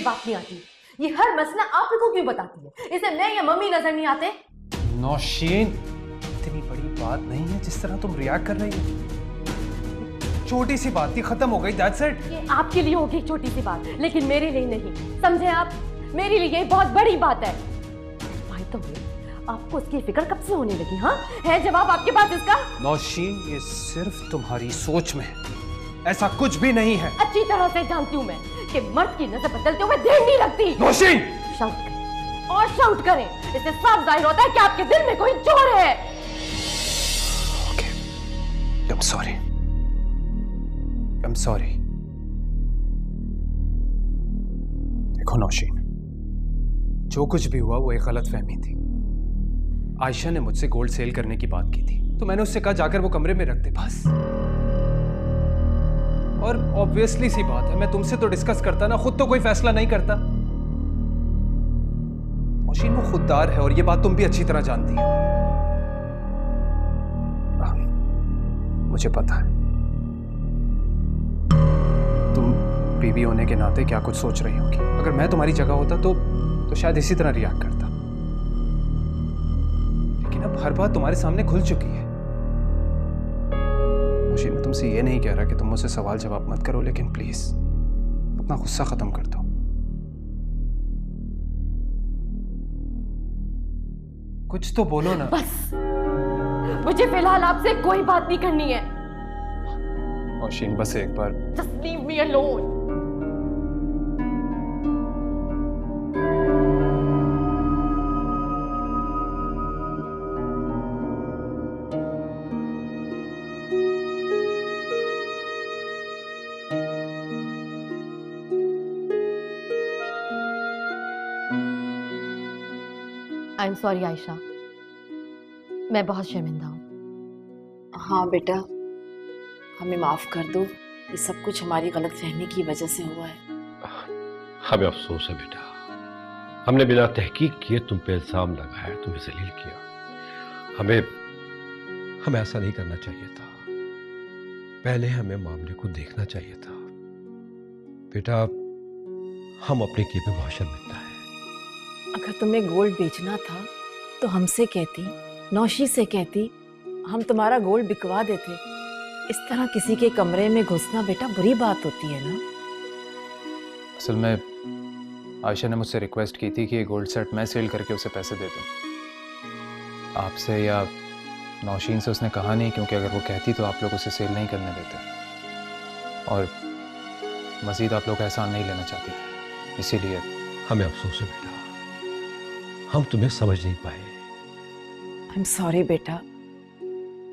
बात नहीं आती? ये हर मसला आप ही को क्यों बताती है? इसे मैं या मम्मी नजर नहीं आते? नौशीन, इतनी बड़ी बात नहीं है जिस तरह तुम रिएक्ट कर रही हो। छोटी सी बात थी, खत्म हो गई, दैट्स इट। ये आपके लिए होगी छोटी सी बात, लेकिन मेरे लिए नहीं, समझे आप? मेरे लिए ये बहुत बड़ी बात है। भाई तो आपको इसकी फिक्र कब से होने लगी? हाँ, है जवाब आपके पास इसका? नौशीन, ये सिर्फ तुम्हारी सोच में है, ऐसा कुछ भी नहीं है। अच्छी तरह से जानती हूँ मैं कि मर्द की नजर बदलते हुए देर नहीं लगती। नौशीन! शाउट करें और शाउट करें, इससे साफ जाहिर होता है कि आपके दिल में कोई चोर है। Okay. I'm sorry. I'm sorry. देखो नौशीन, जो कुछ भी हुआ वो एक गलतफहमी थी। आयशा ने मुझसे गोल्ड सेल करने की बात की थी, तो मैंने उससे कहा जाकर वो कमरे में रख दे, बस। और ऑब्वियसली सी बात है, मैं तुमसे तो डिस्कस करता ना, खुद तो कोई फैसला नहीं करता। नौशीन, वो खुददार है और ये बात तुम भी अच्छी तरह जानती हो। मुझे पता है तुम बीवी होने के नाते क्या कुछ सोच रही होगी। अगर मैं तुम्हारी जगह होता तो शायद इसी तरह रिएक्ट करता, लेकिन अब हर बात तुम्हारे सामने खुल चुकी है। नौशीन, मैं तुमसे ये नहीं कह रहा कि तुम मुझसे सवाल जवाब मत करो, लेकिन प्लीज अपना गुस्सा खत्म कर दो। कुछ तो बोलो ना। बस, मुझे फिलहाल आपसे कोई बात नहीं करनी है। नौशीन, बस एक बार। Just leave me alone. I'm sorry Ayesha, मैं बहुत शर्मिंदा हूँ। हाँ बेटा, हमें माफ कर दो, ये सब कुछ हमारी गलतफहमी की वजह से हुआ है। हमें अफसोस है बेटा, हमने बिना तहकीक किए तुम पे इल्जाम लगाया, तुम्हें जलील किया। हमें ऐसा नहीं करना चाहिए था, पहले हमें मामले को देखना चाहिए था। बेटा, हम अपने किए पे बहुत शर्मिंदा है। अगर तुम्हें गोल्ड बेचना था तो हमसे कहती, नौशी से कहती, हम तुम्हारा गोल्ड बिकवा देते। इस तरह किसी के कमरे में घुसना बेटा बुरी बात होती है ना। असल में आयशा ने मुझसे रिक्वेस्ट की थी कि ये गोल्ड सेट मैं सेल करके उसे पैसे दे दूं। आपसे या नौशीन से उसने कहा नहीं, क्योंकि अगर वो कहती तो आप लोग उसे सेल नहीं करने देते, और मजीद आप लोग एहसान नहीं लेना चाहती थी, इसीलिए। हमें अफसोस है बेटा, हम तुम्हें समझ नहीं पाए। आई एम सॉरी बेटा,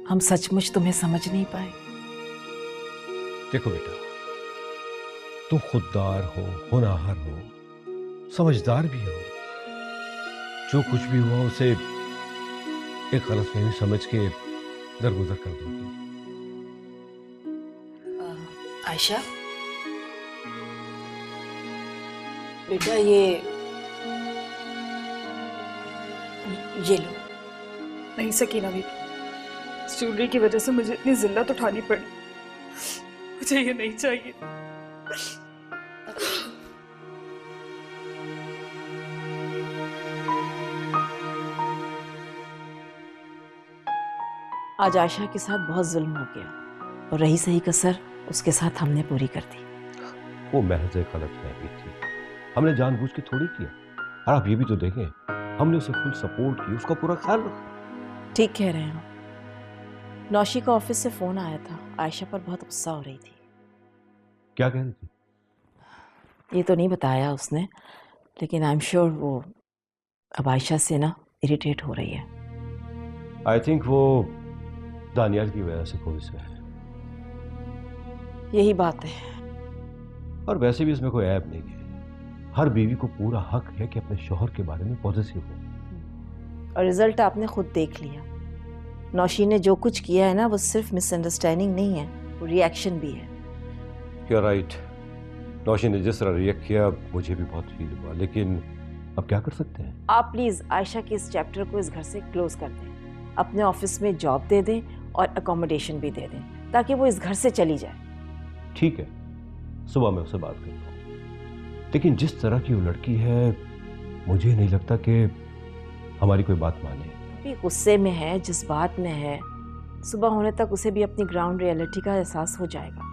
हम सचमुच तुम्हें समझ नहीं पाए। देखो बेटा, तुम खुददार हो, होनहार हो, समझदार भी हो। जो कुछ भी हुआ उसे एक गलतफहमी समझ के दरगुजर कर दूंगी। आयशा बेटा, ये लो। नहीं सकीना भी, इस ज्वेलरी की वजह से मुझे इतनी जिल्लत उठानी पड़ी, मुझे ये नहीं चाहिए। आज आयशा के साथ बहुत जुल्म हो गया और रही सही कसर उसके साथ हमने पूरी कर दी। वो महज एक गलतफहमी थी, हमने जानबूझ के थोड़ी किया। और आप ये भी तो देखें, हमने उसे फुल सपोर्ट की, उसका पूरा ख्याल रखा। ठीक कह रहे हो। नौशी का ऑफिस से फोन आया था, आयशा पर बहुत गुस्सा हो रही थी। क्या कह रही थी? ये तो नहीं बताया उसने, लेकिन आई एम श्योर वो अब आयशा से ना इरिटेट हो रही है। आई थिंक वो दानियाल की वजह से खुश है। यही बात है। और वैसे भी इसमें कोई ऐब नहीं है, हर बीवी को पूरा हक है कि अपने शौहर के बारे में पॉजिटिव हो। और रिजल्ट आपने खुद देख लिया। नौशी ने जो कुछ किया है ना, वो सिर्फ मिसअंडरस्टैंडिंग नहीं है, वो रिएक्शन भी है। यू आर राइट, नौशी ने जिस तरह रिएक्ट किया मुझे भी बहुत फील हुआ, लेकिन अब क्या कर सकते हैं। आप प्लीज आयशा के इस चैप्टर को इस घर से क्लोज कर दें, अपने ऑफिस में जॉब दे दें और अकोमोडेशन भी दे दें, ताकि वो इस घर से चली जाए। ठीक है, सुबह मैं उससे बात करता हूँ। लेकिन जिस तरह की वो लड़की है, मुझे नहीं लगता कि हमारी कोई बात माने। अभी गुस्से में है, जज्बात में है, सुबह होने तक उसे भी अपनी ग्राउंड रियलिटी का एहसास हो जाएगा।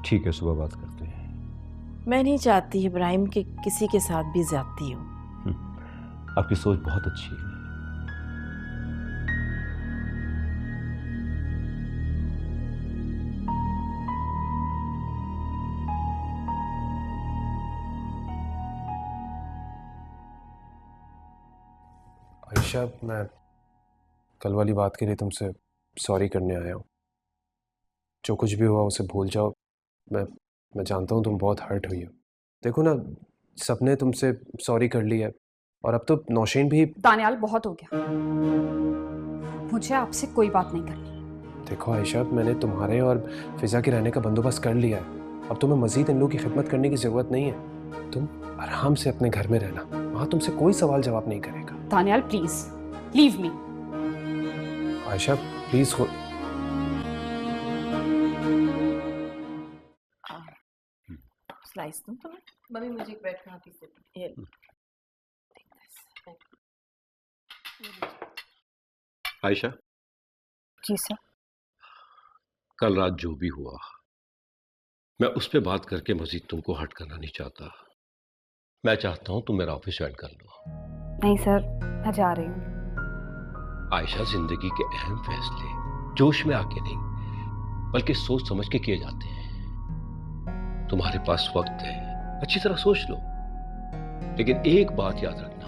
ठीक है, सुबह बात करते हैं। मैं नहीं चाहती इब्राहिम के किसी के साथ भी ज्यादती हो। आपकी सोच बहुत अच्छी है। आयशा, मैं कल वाली बात के लिए तुमसे सॉरी करने आया हूँ। जो कुछ भी हुआ उसे भूल जाओ। मैं जानता हूँ तुम बहुत हर्ट हुई हो। देखो ना, सबने तुमसे सॉरी कर लिया है और अब तो नौशीन भी। दानियाल, बहुत हो गया, मुझे आपसे कोई बात नहीं करनी। देखो आयशा, मैंने तुम्हारे और फिजा के रहने का बंदोबस्त कर लिया है। अब तुम्हें मजीद इन लोगों की खिदमत करने की ज़रूरत नहीं है। तुम आराम से अपने घर में रहना, वहाँ तुमसे कोई सवाल जवाब नहीं करेगा। Daniyal please leave me. Ayesha please slice दूं तुम्हें? मम्मी मुझे एक ब्रेड खा पीस देती। ये आयशा, जी सर। कल रात जो भी हुआ, मैं उस पर बात करके मजीद तुमको हर्ट करना नहीं चाहता। मैं चाहता हूं तुम मेरा ऑफिस ज्वाइन कर लो। नहीं सर, मैं जा रही हूँ। आयशा, जिंदगी के अहम फैसले जोश में आके नहीं, बल्कि सोच समझ के किए जाते हैं। तुम्हारे पास वक्त है, अच्छी तरह सोच लो। लेकिन एक बात याद रखना,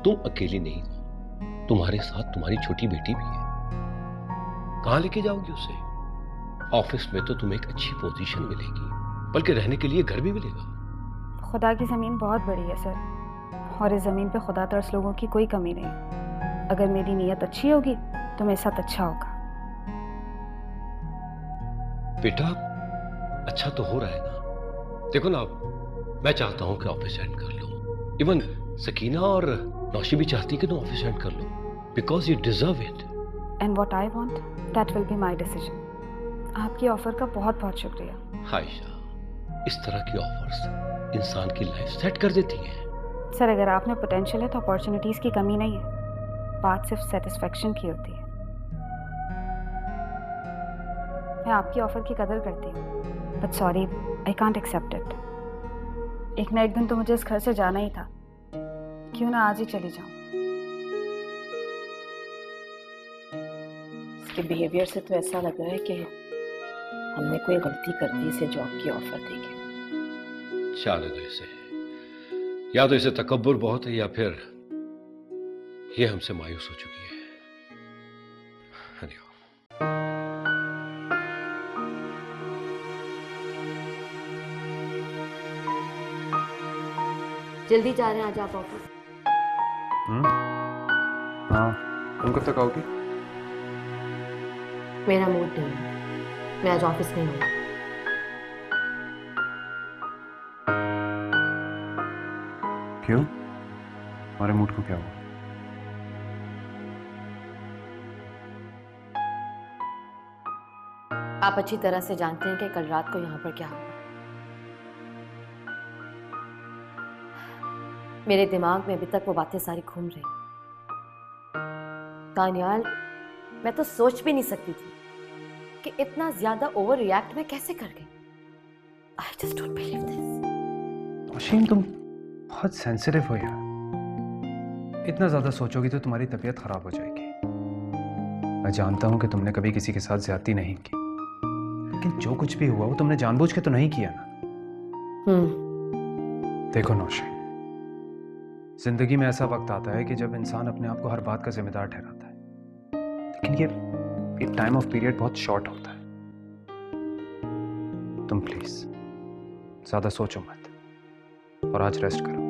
तुम अकेली नहीं हो, तुम्हारे साथ तुम्हारी छोटी बेटी भी है। कहां लेके जाओगी उसे? ऑफिस में तो तुम्हें एक अच्छी पोजीशन मिलेगी, बल्कि रहने के लिए घर भी मिलेगा। खुदा की ज़मीन बहुत बड़ी है सर, और इस ज़मीन पे खुदा तरस लोगों की कोई कमी नहीं। अगर मेरी नीयत अच्छी होगी तो मेरे साथ अच्छा होगा। बेटा, अच्छा तो हो रहा है ना। देखो ना, मैं चाहता हूं कि ऑफिस ज्वाइन कर लो। इवन सकीना और नौशी भी चाहती है कि तुम ऑफिस ज्वाइन कर लो, because you deserve it. And what I want, that will be my decision. आपकी ऑफर का बहुत बहुत शुक्रिया। आयशा, इस तरह की ऑफर्स इंसान की लाइफ सेट कर देती हैं। सर, अगर आप में पोटेंशियल है तो अपॉर्चुनिटीज़ की कमी नहीं है, बात सिर्फ सेटिस्फेक्शन की होती है। मैं आपकी ऑफर की कदर करती हूँ, but sorry, I can't accept it. एक ना एक दिन तो मुझे इस घर से जाना ही था, क्यों ना आज ही चली जाऊँ। इसके बिहेवियर से तो ऐसा लग रहा है कि हमने कोई गलती कर दी इसे जॉब की ऑफर देके। शायद इसे, या तो इसे तकब्बुर बहुत है, या फिर ये हमसे मायूस हो चुकी है। जल्दी जा रहे हैं आज आप ऑफिस? हाँ, तुम कब तक आओगी? मेरा मूड नहीं है, मैं आज ऑफिस नहीं हूँ। क्यों? हमारे मूड को क्या हुआ? आप अच्छी तरह से जानते हैं कि कल रात को यहाँ पर क्या हुआ। मेरे दिमाग में अभी तक वो बातें सारी घूम रही। दानियाल, मैं तो सोच भी नहीं सकती थी कि इतना ज्यादा ओवर रिएक्ट मैं कैसे कर गई। I just don't believe this. Nausheen, तुम बहुत सेंसिटिव हो यार। इतना ज्यादा सोचोगी तो तुम्हारी तबीयत खराब हो जाएगी। मैं जानता हूं कि तुमने कभी किसी के साथ ज्यादती नहीं की, लेकिन जो कुछ भी हुआ वो तुमने जानबूझ के तो नहीं किया ना। देखो नौशीन, जिंदगी में ऐसा वक्त आता है कि जब इंसान अपने आप को हर बात का जिम्मेदार ठहराता है, लेकिन ये टाइम ऑफ पीरियड बहुत शॉर्ट होता है। तुम प्लीज ज्यादा सोचो मत और आज रेस्ट करो।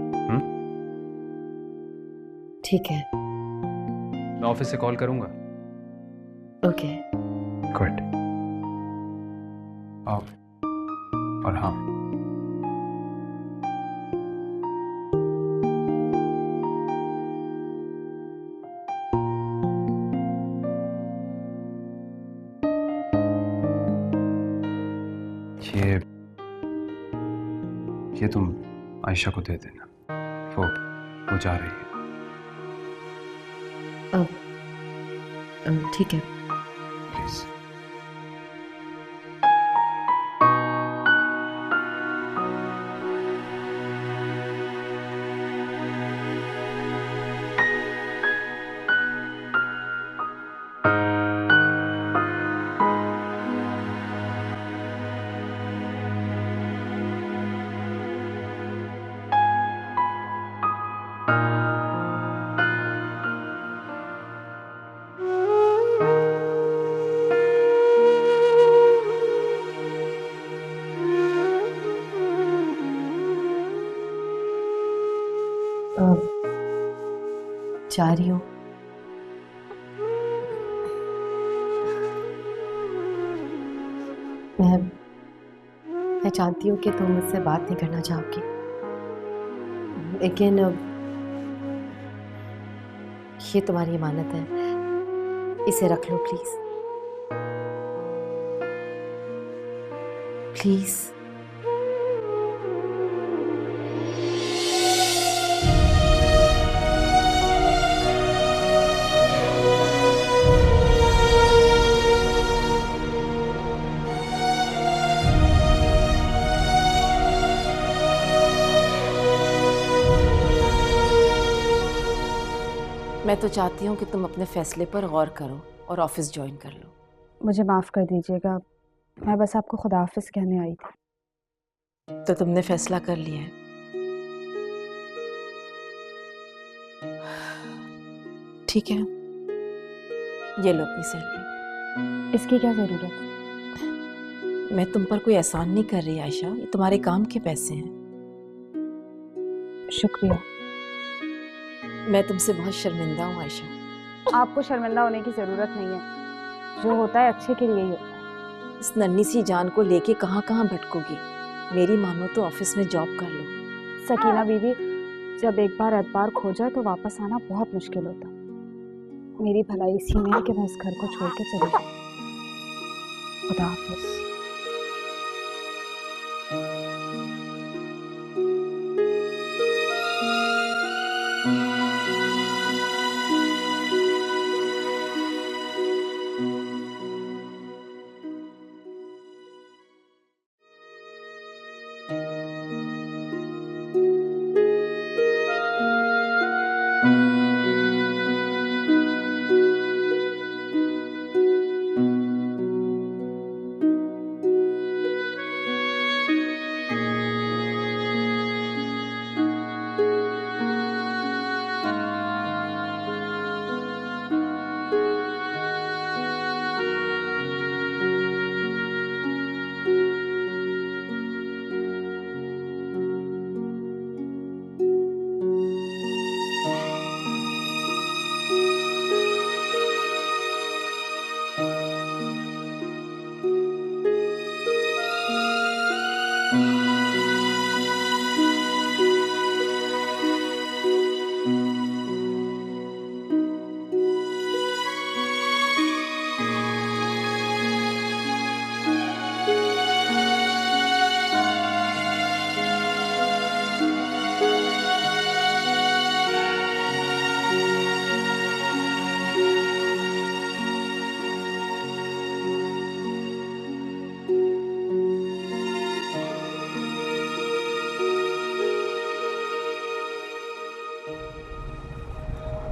ठीक है, मैं ऑफिस से कॉल करूंगा। ओके। गुड। आओ। और हाँ, ये तुम आयशा को दे देना, वो जा रही है। ठीक है। प्लीज। जा रही हूँ। मैं जानती हूँ कि तुम मुझसे बात नहीं करना चाहोगी, लेकिन ये तुम्हारी अमानत है, इसे रख लो प्लीज। प्लीज। मैं तो चाहती हूँ कि तुम अपने फैसले पर गौर करो और ऑफिस ज्वाइन कर लो। मुझे माफ़ कर दीजिएगा, मैं बस आपको खुदा हाफिज़ कहने आई थी। तो तुमने फैसला कर लिया है? ठीक है, ये लो अपनी सैलरी। इसकी क्या ज़रूरत? मैं तुम पर कोई एहसान नहीं कर रही आयशा, ये तुम्हारे काम के पैसे हैं। शुक्रिया। मैं तुमसे बहुत शर्मिंदा हूँ आयशा। आपको शर्मिंदा होने की ज़रूरत नहीं है, जो होता है अच्छे के लिए ही होता है। इस नन्ही सी जान को लेके कहाँ कहाँ भटकोगी? मेरी मानो तो ऑफिस में जॉब कर लो। सकीना बीवी, जब एक बार एतबार खो जाए तो वापस आना बहुत मुश्किल होता। मेरी भलाई इसी में है कि मैं इस घर को छोड़ के चली जाऊँ। खुदा हाफिज़।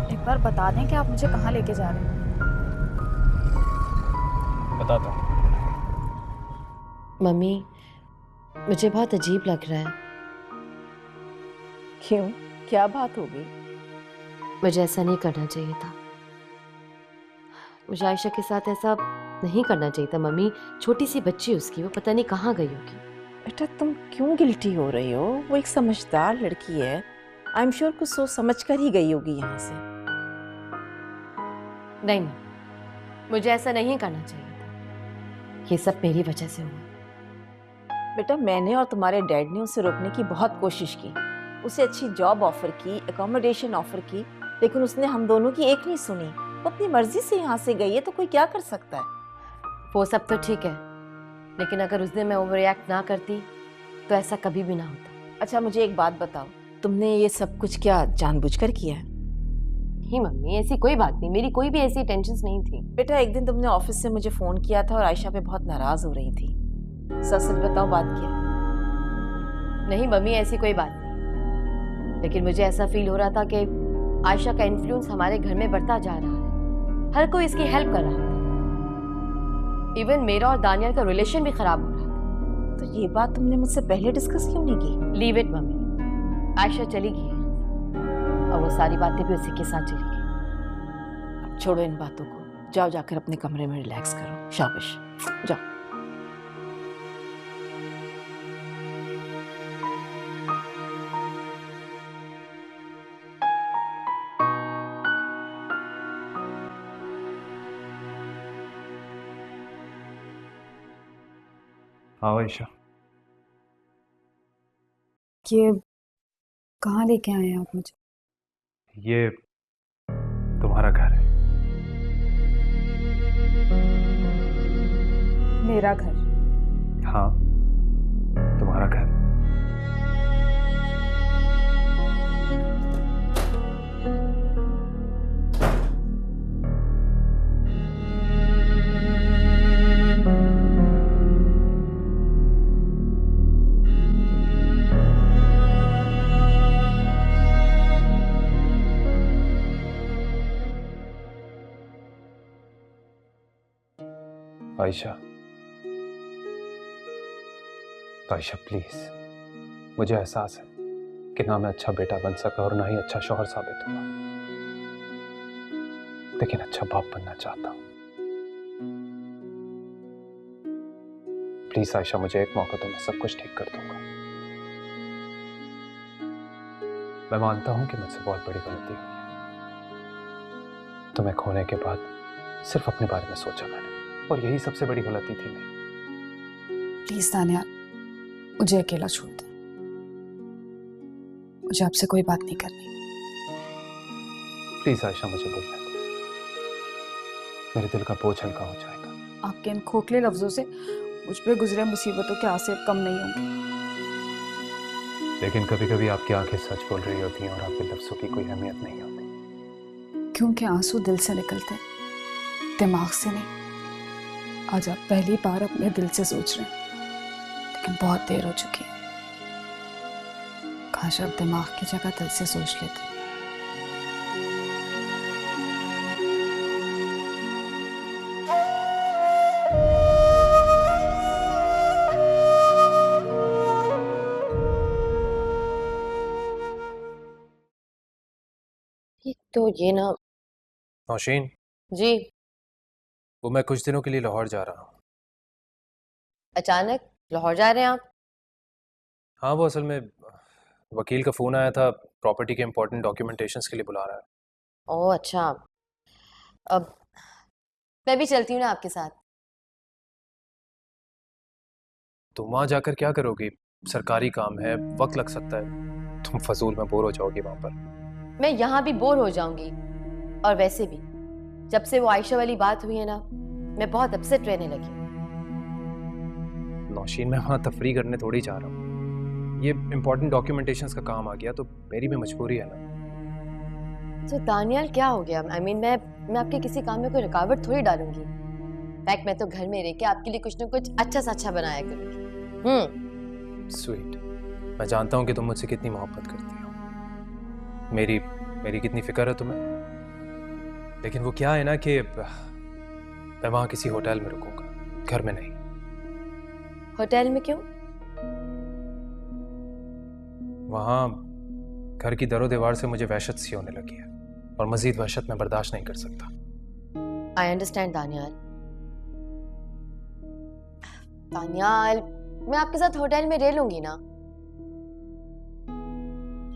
एक बार बता दें कि आप मुझे कहाँ लेके जा रहे हैं। बताता हूँ। मम्मी, मुझे बहुत अजीब लग रहा है। क्यों, क्या बात हो गई? मुझे ऐसा नहीं करना चाहिए था। मुझे आयशा के साथ ऐसा नहीं करना चाहिए था मम्मी। छोटी सी बच्ची उसकी, वो पता नहीं कहाँ गई होगी। बेटा तुम क्यों गिल्टी हो रही हो? वो एक समझदार लड़की है, आई एम श्योर कुछ सोच समझ कर ही गई होगी यहाँ से। नहीं, मुझे ऐसा नहीं करना चाहिए था। ये सब मेरी वजह से हुआ। बेटा मैंने और तुम्हारे डैड ने उसे रोकने की बहुत कोशिश की, उसे अच्छी जॉब ऑफर की, एकोमोडेशन ऑफर की, लेकिन उसने हम दोनों की एक नहीं सुनी। वो अपनी मर्जी से यहाँ से गई है, तो कोई क्या कर सकता है? वो सब तो ठीक है, लेकिन अगर उस दिन मैं ओवर रिएक्ट ना करती तो ऐसा कभी भी ना होता। अच्छा मुझे एक बात बताओ, तुमने ये सब कुछ क्या जानबूझकर किया है? नहीं मम्मी, ऐसी कोई बात नहीं, मेरी कोई भी ऐसी टेंशन्स नहीं थी। बेटा एक दिन तुमने ऑफिस से मुझे फोन किया था और आयशा पे बहुत नाराज हो रही थी। सच सच बताओ, बात क्या है? नहीं मम्मी, ऐसी कोई बात नहीं, लेकिन मुझे ऐसा फील हो रहा था कि आयशा का इन्फ्लुएंस हमारे घर में बढ़ता जा रहा है। हर कोई इसकी हेल्प कर रहा था। इवन मेरा और दानियल का रिलेशन भी खराब हो रहा था। तो ये बात तुमने मुझसे पहले डिस्कस क्यों नहीं की? लीव इट मम्मी, आयशा चली गई है और वो सारी बातें भी उसी के साथ चली गई। अब छोड़ो इन बातों को, जाओ जाकर अपने कमरे में रिलैक्स करो। शाबाश, जाओ। हाँ आयशा, ये कहाँ लेके आए हैं आप मुझे? ये तुम्हारा घर है। मेरा घर? हाँ, तुम्हारा घर। आयशा, आयशा प्लीज, मुझे एहसास है कि ना मैं अच्छा बेटा बन सका और ना ही अच्छा शौहर साबित हुआ, लेकिन अच्छा बाप बनना चाहता हूं। प्लीज आयशा, मुझे एक मौका दो, मैं सब कुछ ठीक कर दूंगा। मैं मानता हूं कि मुझसे बहुत बड़ी गलती हुई है। तुम्हें खोने के बाद सिर्फ अपने बारे में सोचा मैंने, और यही सबसे बड़ी गलती थी मेरी। प्लीज दानियाल, मुझे अकेला छोड़ दो। मुझे आपसे कोई बात नहीं करनी। प्लीज आयशा, मुझे बोलने दो, मेरे दिल का बोझ हल्का हो जाएगा। आपके इन खोखले लफ्जों से मुझ पे गुजरे मुसीबतों के आंसू कम नहीं होंगे। लेकिन कभी कभी आपकी आंखें सच बोल रही होती हैं और आपके लफ्जों की कोई अहमियत नहीं होती। क्योंकि आंसू दिल से निकलते हैं, दिमाग से नहीं। आज आप पहली बार अपने दिल से सोच रहे हैं, लेकिन बहुत देर हो चुकी है। काश आप दिमाग की जगह दिल से सोच लेते। तो ये ना। नौशीन, जी। वो मैं कुछ दिनों के लिए लाहौर जा रहा हूँ। अचानक लाहौर जा रहे हैं आप? हाँ, वो असल में वकील का फ़ोन आया था, प्रॉपर्टी के इम्पोर्टेंट डॉक्यूमेंटेशंस के लिए बुला रहा है। ओह अच्छा, अब मैं भी चलती हूँ ना आपके साथ। तुम वहाँ जाकर क्या करोगी? सरकारी काम है, वक्त लग सकता है, तुम फजूल में बोर हो जाओगी वहाँ पर। मैं यहाँ भी बोर हो जाऊंगी, और वैसे भी जब से वो आयशा वाली बात हुई है ना, मैं बहुत अपसेट रहने लगी। नौशीन, मैं वहाँ तफरी करने थोड़ी जा रहा हूँ। ये इम्पोर्टेंट डॉक्यूमेंटेशंस का काम आ गया तो मेरी भी मजबूरी है ना। तो दानियाल क्या हो गया? I mean, मैं आपके किसी काम में कोई रुकावट थोड़ी डालूंगी। फैक्ट, मैं तो घर में रह के आपके लिए कुछ ना कुछ अच्छा सा अच्छा बनाया करूंगी। स्वीट, मैं जानता हूँ कि तुम मुझसे कितनी मोहब्बत करती हो, मेरी कितनी फिक्र है तुम्हें। लेकिन वो क्या है ना कि मैं वहाँ किसी होटल में रुकूंगा, घर में नहीं। होटल में क्यों? वहाँ घर की दरो दीवार से मुझे वहशत सी होने लगी है, और मजीद वहशत मैं बर्दाश्त नहीं कर सकता। I understand Daniyal. दानियाल, मैं आपके साथ होटल में रह लूंगी ना।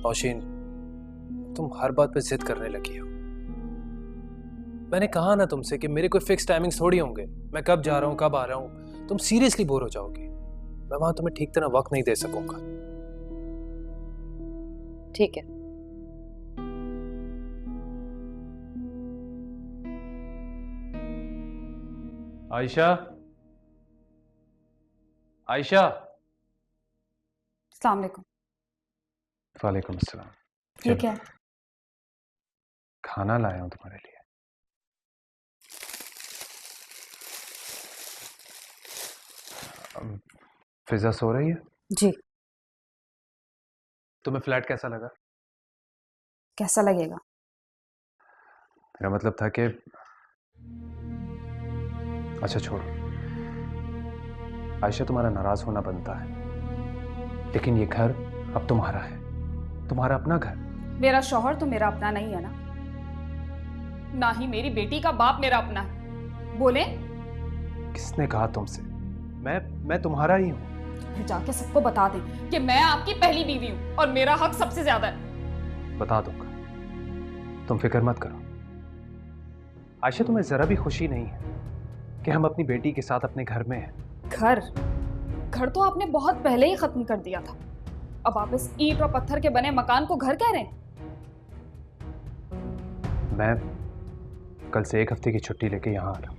नौशीन, तुम हर बात पे जिद करने लगी हो। मैंने कहा ना तुमसे कि मेरे कोई फिक्स टाइमिंग्स थोड़ी होंगे, मैं कब जा रहा हूँ कब आ रहा हूँ। तुम सीरियसली बोर हो जाओगी, मैं वहां तुम्हें ठीक तरह वक्त नहीं दे सकूंगा। ठीक है। आयशा, आयशा। अस्सलाम वालेकुम। वालेकुम अस्सलाम। ये चलो, क्या? खाना लाया हूँ तुम्हारे लिए। फिजा सो रही है? जी। तुम्हें फ्लैट कैसा लगा? कैसा लगेगा? मेरा मतलब था कि अच्छा छोड़ो, आयशा तुम्हारा नाराज होना बनता है, लेकिन ये घर अब तुम्हारा है, तुम्हारा अपना घर। मेरा शौहर तो मेरा अपना नहीं है ना, ना ही मेरी बेटी का बाप मेरा अपना है। बोले? किसने कहा तुमसे? मैं तुम्हारा ही हूं। फिर जाके सबको बता दें कि मैं आपकी पहली बीवी हूं और मेरा हक सबसे ज्यादा है। बता दूंगा, तुम फिक्र मत करो। आयशा, तुम्हें जरा भी खुशी नहीं है कि हम अपनी बेटी के साथ अपने घर में हैं? घर तो आपने बहुत पहले ही खत्म कर दिया था, अब आप इस ईंट और पत्थर के बने मकान को घर कह रहे हैं? मैं कल से 1 हफ्ते की छुट्टी लेके यहाँ आ रहा हूँ,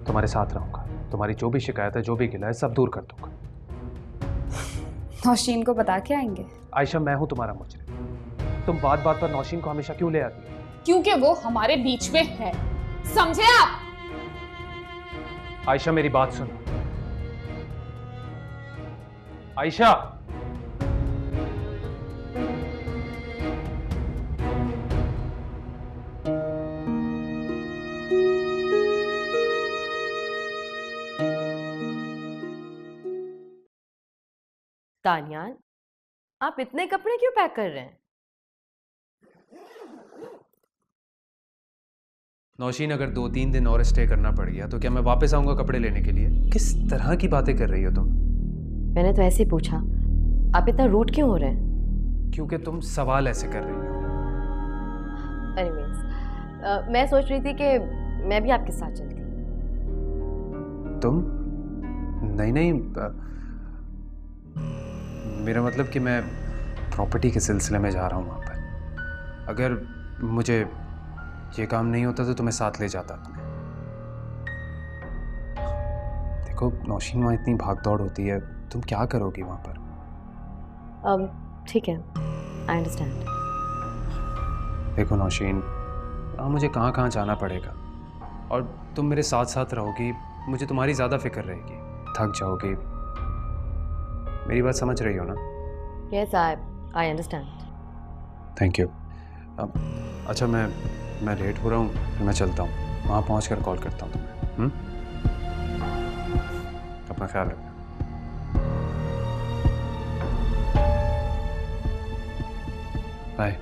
तुम्हारे साथ रहूंगा, तुम्हारी जो भी शिकायत है, जो भी गिला है, सब दूर कर दूंगा। नौशीन को बता के आएंगे? आयशा, मैं हूं तुम्हारा मुजरिम, तुम बात बात पर नौशीन को हमेशा क्यों ले आती हो? क्योंकि वो हमारे बीच में है, समझे आप? आयशा, मेरी बात सुनो। आयशा, तानियान, आप इतने कपड़े क्यों पैक कर रहे हैं? नौशीन, अगर 2-3 दिन और स्टे करना पड़ गया तो क्या मैं वापस आऊंगा कपड़े लेने के लिए? किस तरह की बातें कर रही हो तुम? मैंने तो ऐसे ही पूछा, आप इतना रूड क्यों हो रहे हैं? क्योंकि तुम सवाल ऐसे कर रही हो। एनीवेज, मैं सोच रही थी कि मैं भी आपके साथ चलती। तुम? नहीं नहीं, मेरा मतलब कि मैं प्रॉपर्टी के सिलसिले में जा रहा हूँ वहाँ पर। अगर मुझे ये काम नहीं होता तो तुम्हें साथ ले जाता अपने। देखो नौशीन, वहाँ इतनी भाग दौड़ होती है, तुम क्या करोगी वहाँ पर? ठीक है, आई अंडरस्टैंड। देखो नौशीन, वहाँ मुझे कहाँ कहाँ जाना पड़ेगा, और तुम मेरे साथ साथ रहोगी, मुझे तुम्हारी ज़्यादा फिक्र रहेगी, थक जाओगी। मेरी बात समझ रही हो ना? Yes, I understand. Thank you. अच्छा, मैं लेट हो रहा हूँ, फिर मैं चलता हूँ, वहाँ पहुँचकर कॉल करता हूँ तुम्हें। अपना ख्याल रखना। बाय।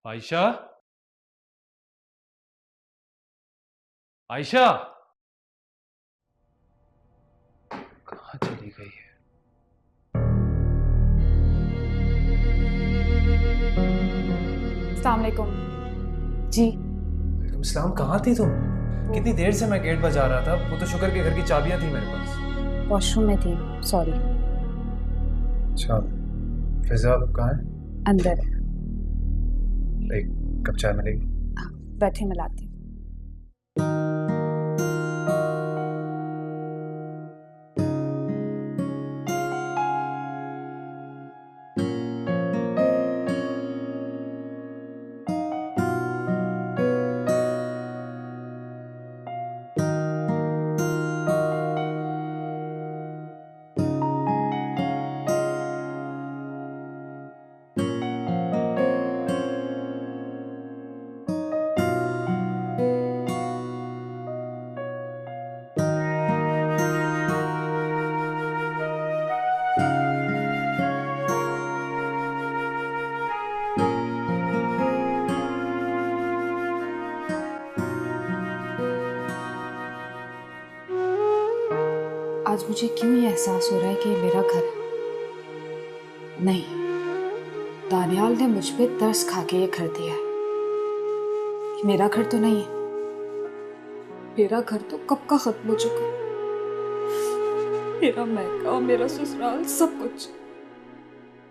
आयशा, आयशा कहाँ चली गई है? अस्सलाम वालेकुम। जी। वालेकुम सलाम। कहाँ थी तुम? कितनी देर से मैं गेट बजा रहा था, वो तो शुक्र के घर की चाबियां थी मेरे पास। वॉशरूम में थी, सॉरी। अच्छा, फिजा कहाँ है? अंदर है। एक कप चाय मिलेगी? बैठे, मिलाती हूँ। आज मुझे क्यों ये एहसास हो रहा है कि ये मेरा घर है। नहीं, दानियाल ने मुझ पे तरस खा के ये घर दिया है। ये मेरा घर तो नहीं है, मेरा घर तो कब का खत्म हो चुका है। मेरा मैका, मेरा ससुराल, सब कुछ।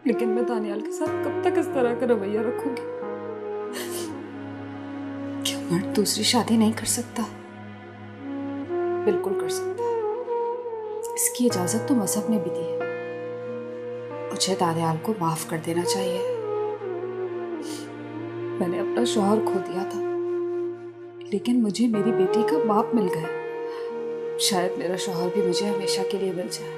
लेकिन मैं दानियाल के साथ कब तक इस तरह का रवैया रखूंगी? क्या मर्द दूसरी शादी नहीं कर सकता? बिल्कुल कर सकता है। इसकी इजाजत तो मजहब ने भी दी है। मुझे दानियाल को माफ कर देना चाहिए। मैंने अपना शौहर खो दिया था, लेकिन मुझे मेरी बेटी का बाप मिल गया। शायद मेरा शौहर भी मुझे हमेशा के लिए मिल जाए।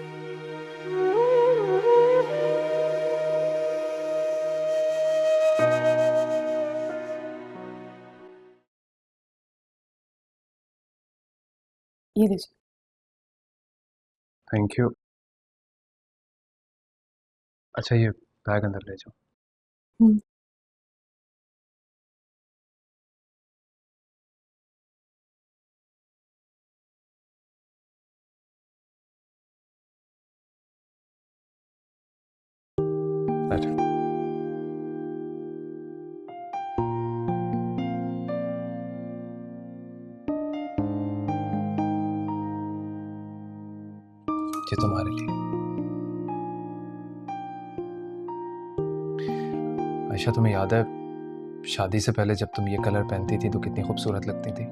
ये लीजिए। Thank you. अच्छा, ये बैग अंदर ले जाओ। बैठो। ये तुम्हारे लिए। आयशा, तुम्हें याद है शादी से पहले जब तुम ये कलर पहनती थी तो कितनी खूबसूरत लगती थी?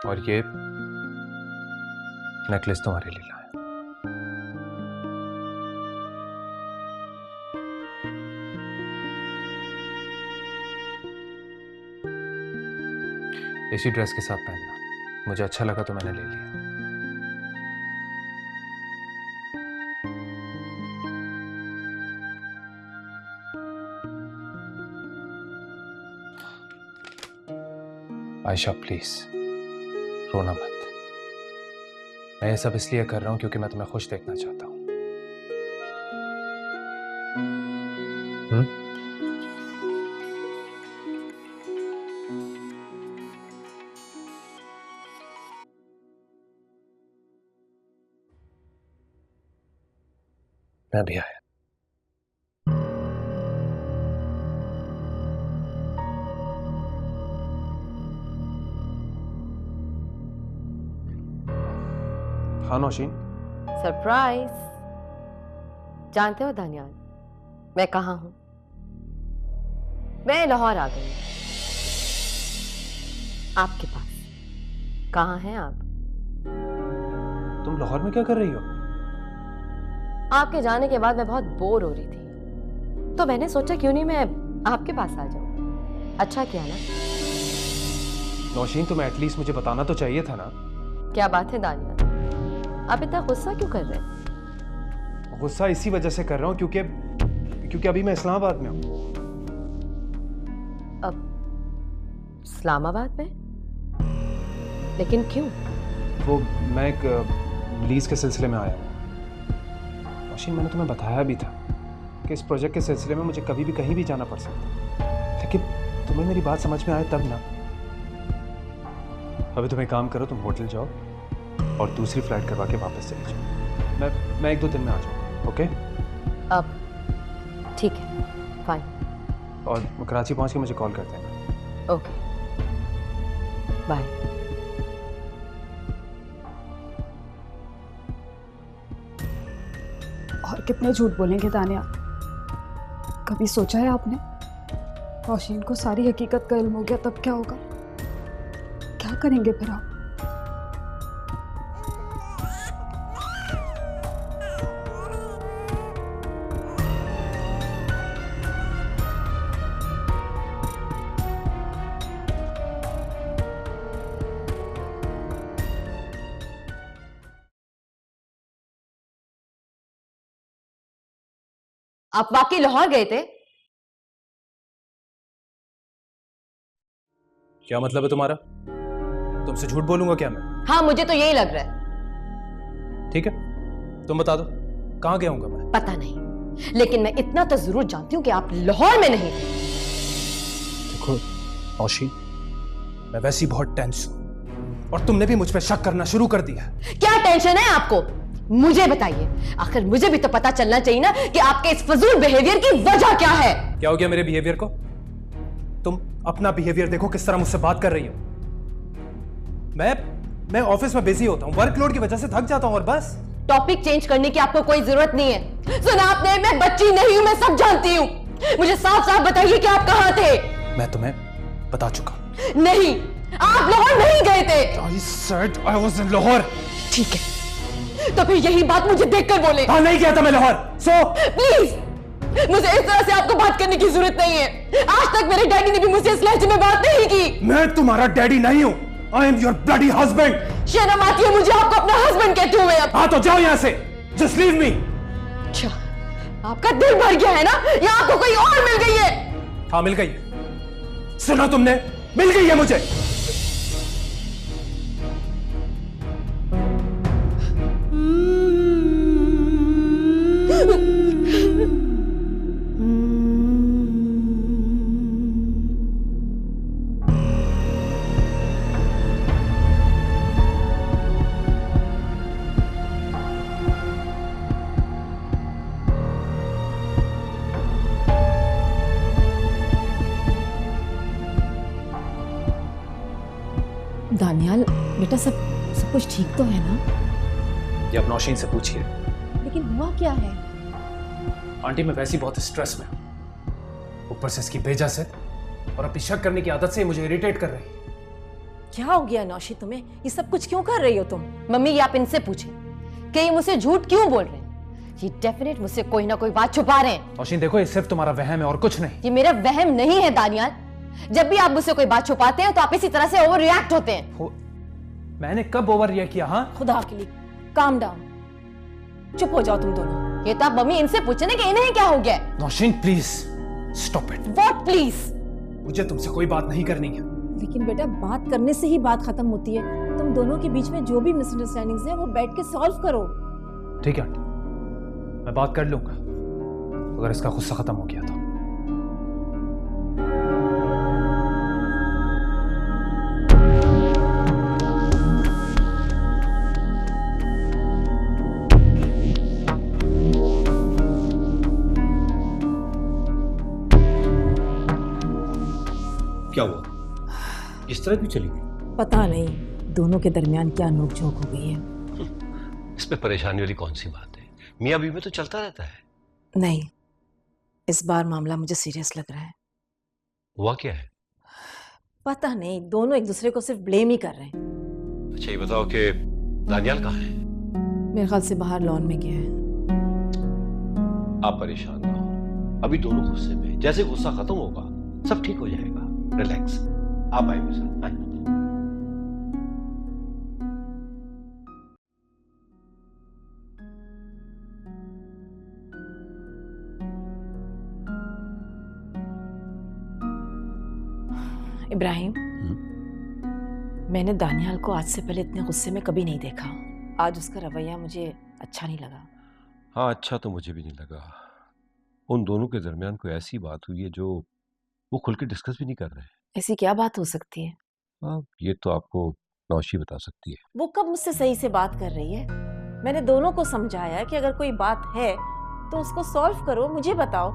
और ये नेकलेस तुम्हारे लिए लाया। इसी ड्रेस के साथ पहनना, मुझे अच्छा लगा तो मैंने ले लिया। आयशा प्लीज रोना मत। मैं ये सब इसलिए कर रहा हूं क्योंकि मैं तुम्हें खुश देखना चाहता हूं। मैं भी आया। हाँ नौशीन। सरप्राइज। जानते हो दानियाल, मैं कहाँ हूं? मैं लाहौर आ गई आपके पास। कहाँ हैं आप? तुम लाहौर में क्या कर रही हो? आपके जाने के बाद मैं बहुत बोर हो रही थी, तो मैंने सोचा क्यों नहीं मैं आपके पास आ जाऊं। अच्छा किया ना? नौशीन, तुम्हें एटलीस्ट मुझे बताना तो चाहिए था ना। क्या बात है दानियाल, आप इतना गुस्सा क्यों कर रहे हैं? गुस्सा इसी वजह से कर रहा हूँ क्योंकि अभी मैं इस्लामाबाद में हूँ। अब इस्लामाबाद में? लेकिन क्यों? वो मैं एक लीज के सिलसिले में आया हूँ। नौशीन, मैंने तुम्हें बताया भी था कि इस प्रोजेक्ट के सिलसिले में मुझे कभी भी कहीं भी जाना पड़ सकता है, लेकिन तुम्हें मेरी बात समझ में आए तब ना। अभी तुम एक काम करो, तुम होटल जाओ और दूसरी फ्लाइट करवा के वापस चले जाओ। मैं 1-2 दिन में आ जाऊँगा। ओके? अब ठीक है, फाइन। और कराची पहुँच के मुझे कॉल कर देना। Okay, bye. और कितने झूठ बोलेंगे दानियाल? कभी सोचा है आपने, नौशीन को सारी हकीकत का इल्म हो गया तब क्या होगा? क्या करेंगे फिर आप? आप वाकई लाहौर गए थे? क्या मतलब है तुम्हारा? तुमसे झूठ बोलूंगा क्या मैं? हाँ, मुझे तो यही लग रहा है। ठीक है, तुम बता दो कहाँ गया हूँगा मैं? पता नहीं, लेकिन मैं इतना तो जरूर जानती हूँ कि आप लाहौर में नहीं थे। देखो नौशीन, मैं वैसे ही बहुत टेंस हूँ और तुमने भी मुझ पर शक करना शुरू कर दिया। क्या टेंशन है आपको? मुझे बताइए, आखिर मुझे भी तो पता चलना चाहिए ना कि आपके इस फजूल बिहेवियर की वजह क्या है। क्या हो गया मेरे बिहेवियर को? तुम अपना बिहेवियर देखो, किस तरह मुझसे बात कर रही हो। मैं ऑफिस में बिजी होता हूँ, वर्कलोड की वजह से थक जाता हूँ और बस। टॉपिक चेंज करने की आपको कोई जरूरत नहीं है। सुना आपने, मैं बच्ची नहीं हूं, मैं सब जानती हूँ। मुझे साफ साफ बताइए कि आप कहाँ थे। मैं तुम्हें बता चुका। नहीं, आप लाहौर नहीं गए थे। I said I was in Lahore. ठीक है, तो फिर यही बात मुझे देखकर बोले। हाँ, नहीं गया था मैं लाहौर। सो प्लीज, मुझे इस तरह से आपको बात करने की जरूरत नहीं है। आज तक मेरे डैडी ने भी मुझसे इस लहजे में बात नहीं की। मैं तुम्हारा डैडी नहीं हूँ। I am your bloody husband। शर्म आती है मुझे आपको अपना हस्बैंड कहते हुए। अब हाँ तो जाओ यहाँ से। Just leave me। अच्छा, आपका दिल भर गया है ना, या आपको कोई और मिल गई है? हाँ, मिल गई। सुना तुमने, मिल गई है मुझे। दानियाल बेटा, सब कुछ ठीक तो है ना? ये आप नौशीन से पूछिए। लेकिन हुआ क्या है? आंटी, मैं वैसे ही बहुत स्ट्रेस में हूं, ऊपर से इसकी बेइज्जत और अपनी शक करने की आदत से मुझे इरिटेट कर रही है। क्या हो गया नौशी तुम्हें? ये सब कुछ क्यों कर रही हो तुम? मम्मी, ये आप इनसे पूछे कि ये मुझसे झूठ क्यों बोल रहे हैं। ये डेफिनेट मुझसे कोई ना कोई बात छुपा रहे हैं। नौशीन देखो, ये सिर्फ तुम्हारा वहम है और कुछ नहीं। ये मेरा वहम नहीं है दानियाल। जब भी आप मुझसे कोई बात छुपाते हैं तो आप इसी तरह से ओवर रिएक्ट होते हैं। मैंने कब ओवर रिएक्ट किया? हाँ, खुदा के लिए काम डाउन, चुप हो जाओ तुम दोनों। ये तो आप मम्मी इनसे पूछे ना कि इन्हें क्या हो गया। Nausheen please stop it. What please? मुझे तुमसे कोई बात नहीं करनी है। लेकिन बेटा, बात करने से ही बात खत्म होती है। तुम दोनों के बीच में जो भी मिसअंडरस्टैंडिंग्स है वो बैठ के सॉल्व करो। ठीक है आंटी, मैं बात कर लूंगा अगर इसका गुस्सा खत्म हो गया तो। क्या हुआ? इस तरह क्यों चली गई? पता नहीं दोनों के दरमियान क्या नोकझोंक हो गई है। इसमें परेशानी वाली कौन सी बात है? मियां बीवी में तो चलता रहता है। नहीं, इस बार मामला मुझे सीरियस लग रहा है। हुआ क्या है? पता नहीं, दोनों एक दूसरे को सिर्फ ब्लेम ही कर रहे हैं। अच्छा ये बताओ कि दानियाल कहाँ है? मेरे ख्याल से बाहर लॉन में गया है। आप परेशान ना हो, अभी दोनों गुस्से में, जैसे गुस्सा खत्म होगा सब ठीक हो जाएगा। रिलैक्स, आप आए मेरे साथ। आए। इब्राहिम, मैंने दानियाल को आज से पहले इतने गुस्से में कभी नहीं देखा। आज उसका रवैया मुझे अच्छा नहीं लगा। हाँ, अच्छा तो मुझे भी नहीं लगा। उन दोनों के दरमियान कोई ऐसी बात हुई है जो वो खुल के डिस्कस भी नहीं कर रहे। ऐसी क्या बात हो सकती है? हाँ, ये तो आपको नौशी बता सकती है। वो कब मुझसे सही से बात कर रही है? मैंने दोनों को समझाया कि अगर कोई बात है तो उसको सॉल्व करो, मुझे बताओ।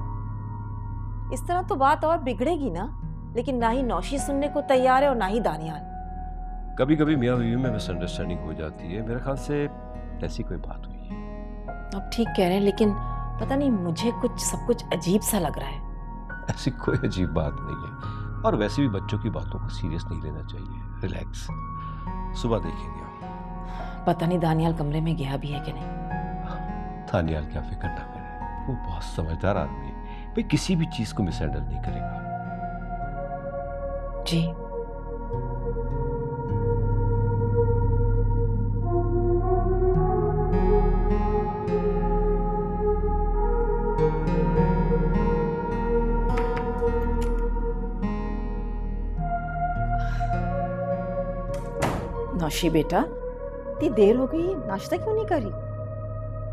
इस तरह तो बात और बिगड़ेगी ना। लेकिन ना ही नौशी सुनने को तैयार है और ना ही दानियाल। कभी कभी मियां बीवी में मिसअंडरस्टैंडिंग हो जाती है। मेरे ख्याल से ऐसी कोई बात हुई है। आप ठीक कह रहे हैं, लेकिन पता नहीं मुझे सब कुछ अजीब सा लग रहा है। ऐसी कोई अजीब बात नहीं है, और वैसे भी बच्चों की बातों को सीरियस नहीं लेना चाहिए। रिलैक्स, सुबह देखेंगे आप। पता नहीं दानियाल कमरे में गया भी है कि नहीं। दानियाल क्या फिक्र ना करे, वो बहुत समझदार आदमी है। भाई किसी भी चीज को मिसहैंडल नहीं करेगा। जी। नौशी बेटा, इतनी देर हो गई, नाश्ता क्यों नहीं करी?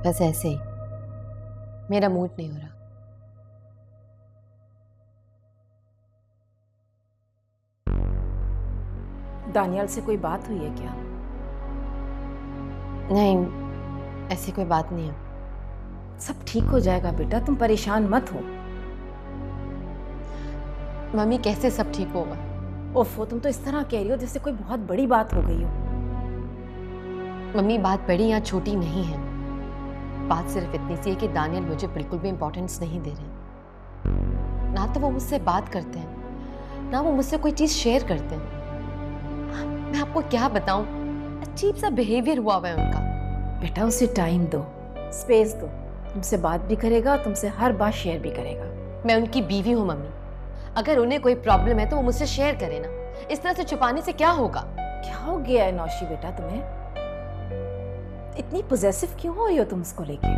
बस ऐसे ही, मेरा मूड नहीं हो रहा। दानियाल से कोई बात हुई है क्या? नहीं, ऐसी कोई बात नहीं है। सब ठीक हो जाएगा बेटा, तुम परेशान मत हो। मम्मी कैसे सब ठीक होगा? ओफो, तुम तो इस तरह कह रही हो जैसे कोई बहुत बड़ी बात हो गई हो। मम्मी बात बड़ी या छोटी नहीं है, बात सिर्फ इतनी सी है कि दानियल मुझे बिल्कुल भी इंपॉर्टेंस नहीं दे रहे। ना तो वो मुझसे बात करते हैं, ना वो मुझसे कोई चीज शेयर करते हैं। मैं आपको क्या बताऊं, अजीब सा बिहेवियर हुआ हुआ है उनका। बेटा उसे टाइम दो, स्पेस दो, तुमसे बात भी करेगा, तुमसे हर बात शेयर भी करेगा। मैं उनकी बीवी हूँ मम्मी, अगर उन्हें कोई प्रॉब्लम है तो वो मुझसे शेयर करे ना। इस तरह से छुपाने से क्या होगा? क्या हो गया है नौशी बेटा तुम्हें? इतनी पोजेसिव क्यों हो रही हो तुम उसको लेके?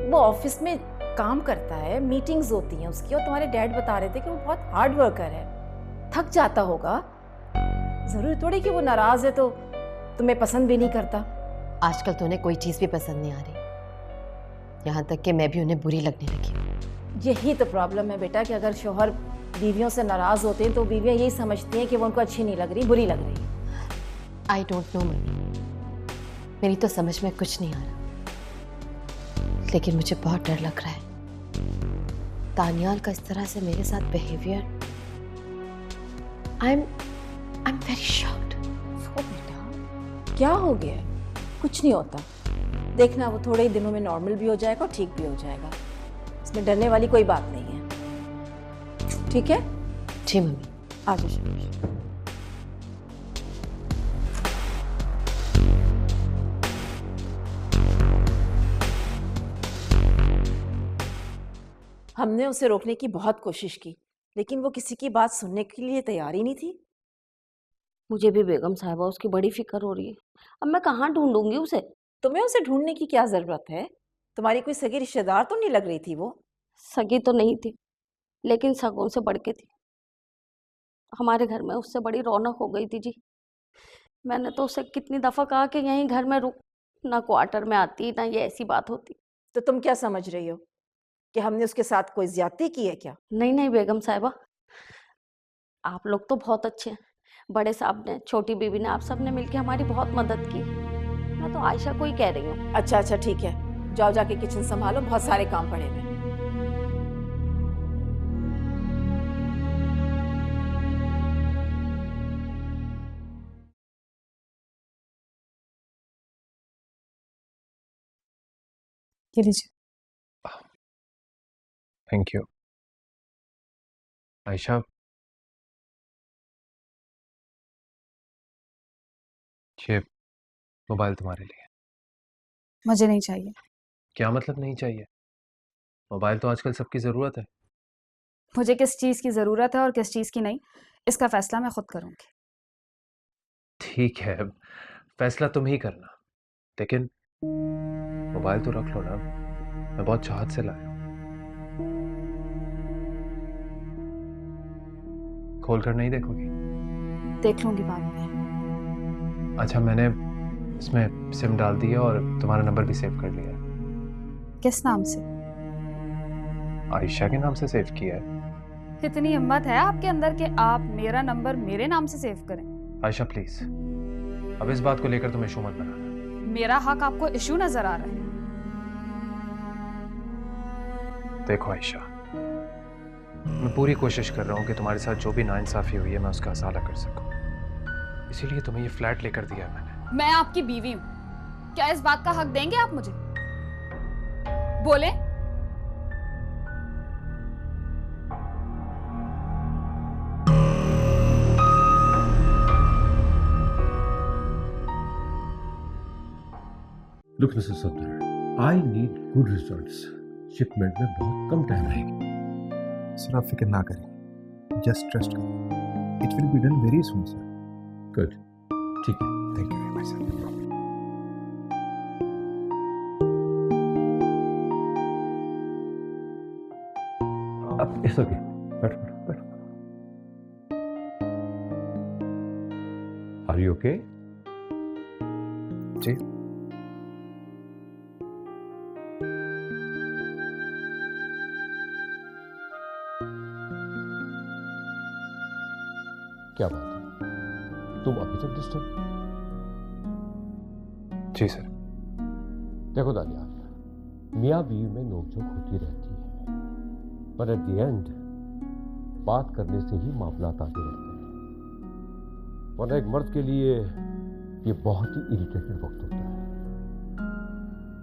वो ऑफिस में काम करता है, मीटिंग्स होती हैं उसकी, और तुम्हारे डैड बता रहे थे कि वो बहुत हार्ड वर्कर है, थक जाता होगा। जरूरी थोड़ी कि वो नाराज है तो तुम्हें पसंद भी नहीं करता। आजकल तो उन्हें कोई चीज भी पसंद नहीं आ रही, यहाँ तक कि मैं भी उन्हें बुरी लगने लगी। यही तो प्रॉब्लम है बेटा कि अगर शौहर बीवियों से नाराज होते हैं तो बीवियां यही समझती हैं कि वो उनको अच्छी नहीं लग रही, बुरी लग रही। आई डोंट नो मम्मी, मेरी तो समझ में कुछ नहीं आ रहा, लेकिन मुझे बहुत डर लग रहा है। दानियाल का इस तरह से मेरे साथ behaviour, I am very shocked. ओ बेटा क्या हो गया है? कुछ नहीं होता, देखना वो थोड़े ही दिनों में नॉर्मल भी हो जाएगा और ठीक भी हो जाएगा। इसमें डरने वाली कोई बात नहीं है, ठीक है? जी मम्मी। आ जाओ शाबाश। हमने उसे रोकने की बहुत कोशिश की, लेकिन वो किसी की बात सुनने के लिए तैयार ही नहीं थी। मुझे भी बेगम साहिबा उसकी बड़ी फिक्र हो रही है। अब मैं कहाँ ढूंढूंगी उसे? तुम्हें उसे ढूंढने की क्या जरूरत है? तुम्हारी कोई सगी रिश्तेदार तो नहीं लग रही थी वो? सगी तो नहीं थी, लेकिन सगों से बढ़ के थी। हमारे घर में उससे बड़ी रौनक हो गई थी जी। मैंने तो उसे कितनी दफा कहा कि यहीं घर में रुक, ना क्वार्टर में आती ना ये ऐसी बात होती। तो तुम क्या समझ रही हो कि हमने उसके साथ कोई ज्यादती की है क्या? नहीं नहीं बेगम साहिबा, आप लोग तो बहुत अच्छे हैं। बड़े साहब ने, छोटी बीबी ने, आप सब ने मिलकर हमारी बहुत मदद की। मैं तो आयशा को ही कह रही हूँ। अच्छा अच्छा ठीक है, जाओ जाके किचन संभालो, बहुत सारे काम पड़े हुए हैं। ये लीजिए। Thank you. आयशा, ये मोबाइल तुम्हारे लिए। मुझे नहीं चाहिए। क्या मतलब नहीं चाहिए? मोबाइल तो आजकल सबकी ज़रूरत है। मुझे किस चीज़ की ज़रूरत है और किस चीज़ की नहीं, इसका फैसला मैं खुद करूँगी। ठीक है, फैसला तुम ही करना, लेकिन मोबाइल तो रख लो ना, मैं बहुत चाहत से लाया हूँ। खोल कर नहीं देखोगी? देख लूँगी बाद में। अच्छा, मैंने इसमें सिम डाल दी है और तुम्हारा नंबर भी सेव कर लिया है। किस नाम से? आयशा के नाम से सेव किया है। इतनी हिम्मत है आपके अंदर कि आप मेरा नंबर मेरे नाम से सेव करें? आयशा प्लीज, अब इस बात को लेकर तुम इशू मत बनाना। मेरा हक आपको इशू नजर आ रहा है? देखो आयशा, मैं पूरी कोशिश कर रहा हूँ कि तुम्हारे साथ जो भी नाइंसाफी हुई है मैं उसका हसाला कर सकूं, इसीलिए तुम्हें ये फ्लैट लेकर दिया है मैंने। मैं आपकी बीवी हूँ, क्या इस बात का हक देंगे आप मुझे? बोले। Look Mrs Safdar, I need good results. Shipment में बहुत कम टाइम रहेगी। सर आप फिक्र ना करें, जस्ट ट्रस्ट करें, it will be done very soon sir. Good, ठीक है। Thank you very much sir. अब इट्स ओके, बैठो बैठो बैठो। Are you okay? जी। क्या बात है, तुम अभी तक डिस्टर्ब? जी सर। देखो दानियाल, मियाँ बीवी में नोकझोंक होती रहती है, पर एट द एंड बात करने से ही मामला आगे बढ़ते हैं। वरना एक मर्द के लिए ये बहुत ही इरिटेटेड वक्त होता है।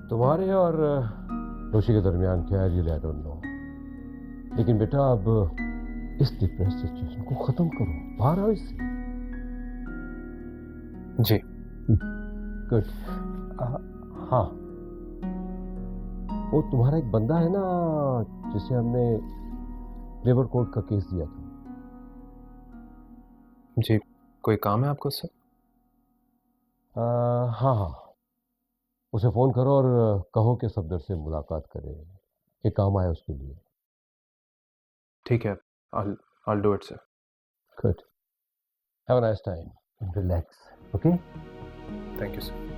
तुम्हारे और रोशी के दरमियान क्या है, रियली आई डोंट नो, लेकिन बेटा अब इस डिप्रेस सिचुएशन को खत्म करो, बाहर आओ इससे। जी। गुड। हाँ, वो तुम्हारा एक बंदा है ना जिसे हमने लेबर कोड का केस दिया था। जी, कोई काम है आपको उससे? हाँ हाँ, उसे फोन करो और कहो कि सफदर से मुलाकात करे, ये काम आया उसके लिए। ठीक है, I'll do it, sir. Good. Have a nice time and relax. Okay? Thank you, sir.